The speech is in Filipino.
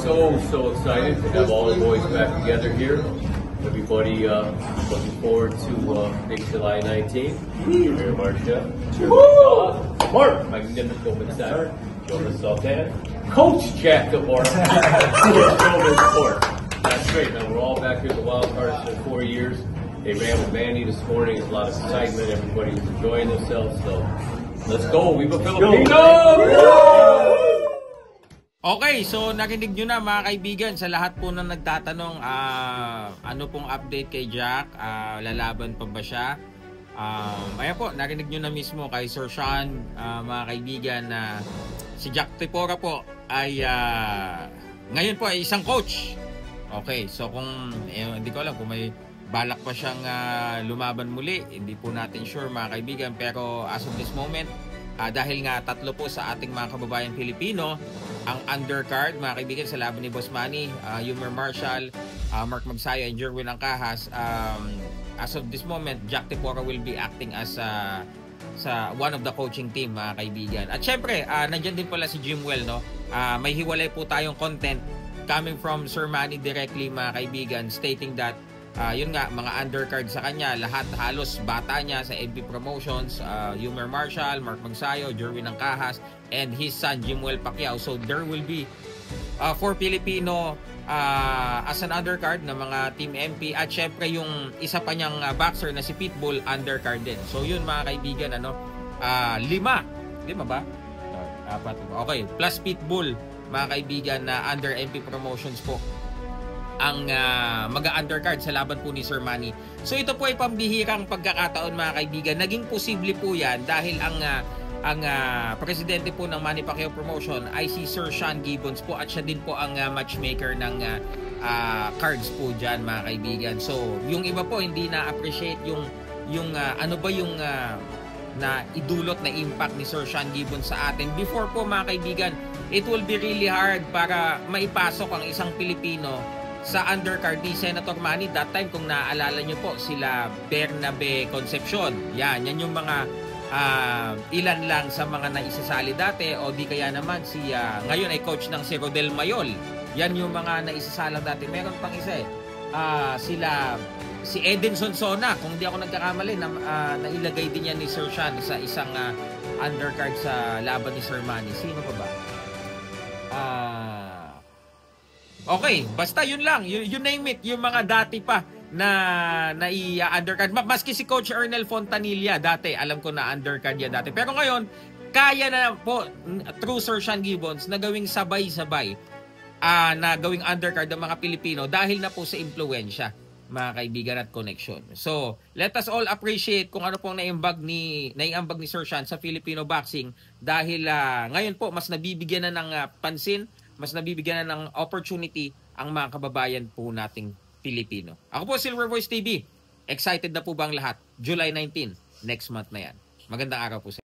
So excited to have all the boys back together here. Everybody looking forward to big July 19th. Mayor Marcia. Mark, magnificent mensaje. Jonas Sultan. Coach Jack DeMora. That's great, man. We're all back here at the Wild Cards for 4 years. They ran with Manny this morning. There's a lot of excitement. Everybody's enjoying themselves. So let's go. Viva Filipino! Okay, so narinig nyo na mga kaibigan, sa lahat po na nagtatanong ano pong update kay Jack, lalaban pa ba siya? Ayan po, narinig nyo na mismo kay Sir Sean, mga kaibigan, na si Jack Tepora po ay ngayon po ay isang coach. Okay, so kung hindi ko alam kung may balak pa siyang lumaban muli, hindi po natin sure mga kaibigan, pero as of this moment, dahil nga tatlo po sa ating mga kababayan Pilipino ang undercard mga kaibigan sa laban ni Boss Manny, Yummer Marshall, Mark Magsayo and Jerwin Angcahas. As of this moment, Jack Tepora will be acting as sa one of the coaching team mga kaibigan. At syempre, nandyan din pala si Jim Well, no? May hiwalay po tayong content coming from Sir Manny directly mga kaibigan, stating that yun nga, mga undercard sa kanya, lahat halos bata niya sa MP Promotions, Yummer Marshall, Mark Magsayo, Jerwin Angcahas, and his son Jimwell Pacquiao. So there will be 4 Filipino as an undercard na mga Team MP, at syempre yung isa pa niyang boxer na si Pitbull, undercard din. So yun mga kaibigan, ano, 5 ba? 4. Okay, plus Pitbull mga kaibigan na under MP Promotions po ang mag-undercard sa laban po ni Sir Manny. So ito po ay pambihirang pagkakataon mga kaibigan. Naging posible po yan dahil ang presidente po ng Manny Pacquiao Promotion ay si Sir Sean Gibbons po, at siya din po ang matchmaker ng cards po dyan mga kaibigan. So yung iba po hindi na-appreciate yung ano ba yung na idulot na impact ni Sir Sean Gibbons sa atin. Before po mga kaibigan, it will be really hard para maipasok ang isang Pilipino sa undercard ni Senator Manny. That time, kung naaalala nyo po, sila Bernabe Concepcion. Yan yung mga ilan lang sa mga naisasali dati, o di kaya naman si ngayon ay coach ng si Rodel Mayol. Yan yung mga naisasalang dati. Meron pang isa si Edinson Sona, kung di ako nagkakamali, nailagay din yan ni Sir Sean sa isang undercard sa laban ni Sir Manny. Sino pa ba? Okay, basta yun lang. You name it, yung mga dati pa na i-undercard. Maski si Coach Ernel Fontanilla dati, alam ko na undercard yan dati. Pero ngayon, kaya na po through Sir Sean Gibbons na gawing sabay-sabay na gawing undercard ng mga Pilipino dahil na po sa impluensya mga kaibigan at connection. So, let us all appreciate kung ano pong naiambag ni Sir Sean sa Filipino boxing, dahil ngayon po mas nabibigyan na ng pansin, mas nabibigyan na ng opportunity ang mga kababayan po nating Pilipino. Ako po, Silver Voice TV. Excited na po ba ang lahat? July 19, next month na yan. Magandang araw po sa